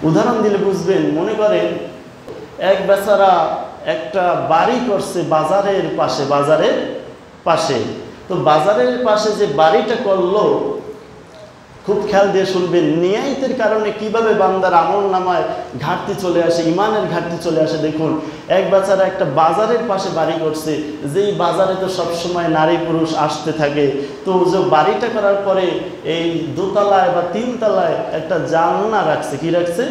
উদাহরণ দিলে বুঝবেন। মনে করেন এক বেচারা একটা বাড়ি করছে বাজারের পাশে। তো বাজারের পাশে যে বাড়িটা করলো, খুব খেয়াল দিয়ে শুনবেন, নিয়াইতের কারণে কিভাবে বান্দার আমল নামায় ঘাটতি চলে আসে, ইমানের ঘাটতি চলে আসে। দেখুন, এক বেচারা একটা বাজারের পাশে বাড়ি করছে, যেই বাজারে তো সবসময় নারী পুরুষ আসতে থাকে। তো যে বাড়িটা করার পরে এই দোতলায় বা তিনতলায় একটা জানলা রাখছে। কি রাখছে?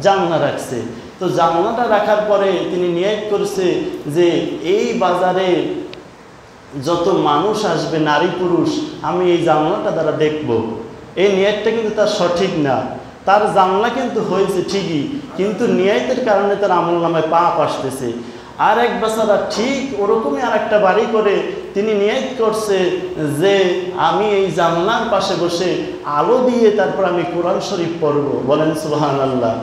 জানলা রাখছে। তো জানলাটা রাখার পরে তিনি নিয়াত করছে যে এই বাজারে যত মানুষ আসবে নারী পুরুষ, আমি এই জানলাটা দ্বারা দেখব। এই নিয়াতটা কিন্তু তার সঠিক না। তার জানলা কিন্তু হয়েছে ঠিকই, কিন্তু নিয়াতের কারণে তার আমল নামায় পাপ আসতেছে। আর এক বেচারা ঠিক ওরকমই আর একটা বাড়ি করে তিনি নিয়াত করছে যে আমি এই জানলার পাশে বসে আলো দিয়ে তারপর আমি কোরআন শরীফ পড়ব। বলেন সুবহানাল্লাহ।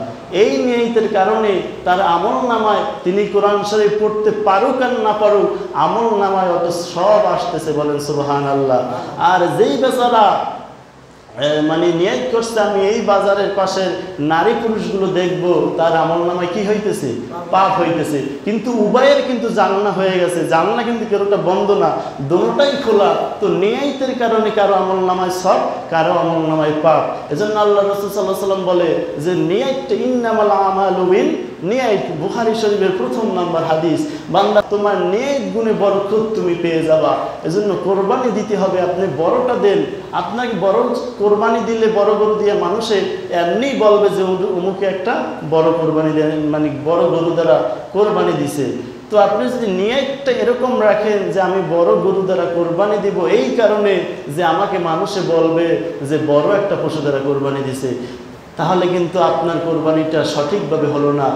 এই নিয়াতের কারণে তার আমল নামায়, তিনি কোরআন শরীফ পড়তে পারুক আর না পারুক, আমল নামায় অত সব আসতেছে। বলেন সুবহানাল্লাহ। আর যেই বেচারা মানে নিয়াত করছে আমি এই বাজারের পাশের নারী পুরুষগুলো দেখব, তার আমল নামায় কি হইতেছে? পাপ হইতেছে। কিন্তু উভয়ের কিন্তু জানলা হয়ে গেছে, জানলা কিন্তু কেউটা বন্ধ না, দুটোটাই খোলা। তো নিয়াতের কারণে কারো আমল নামায় সব, কারো আমল নামায় পাপ। এজন্য আল্লাহ রাসূল সাল্লাল্লাহু আলাইহি ওয়াসাল্লাম বলে যে নিয়াত ইন্নামাল আমালু বিন নিয়াত। বুখারী শরীফের 1 নম্বর হাদিস। বান্দা তোমার নিয়াত গুণে বরকত তুমি পেয়ে যাবা। এজন্য কোরবানি দিতে হবে, আপনি বড়টা দেন। আপনাকে বড় কোরবানি দিলে, বড় গরু দিয়ে মানুষে এমনি বলবে যে অমুকে একটা বড় কোরবানি দেন, মানে বড় গরু দ্বারা কোরবানি দিছে। তো আপনি যদি নিয়তটা এরকম রাখেন যে আমি বড় গরু দ্বারা কোরবানি দিব এই কারণে যে আমাকে মানুষে বলবে যে বড় একটা পশু দ্বারা কোরবানি দিছে, তাহলে কিন্তু আপনার কোরবানিটা সঠিকভাবে হলো না।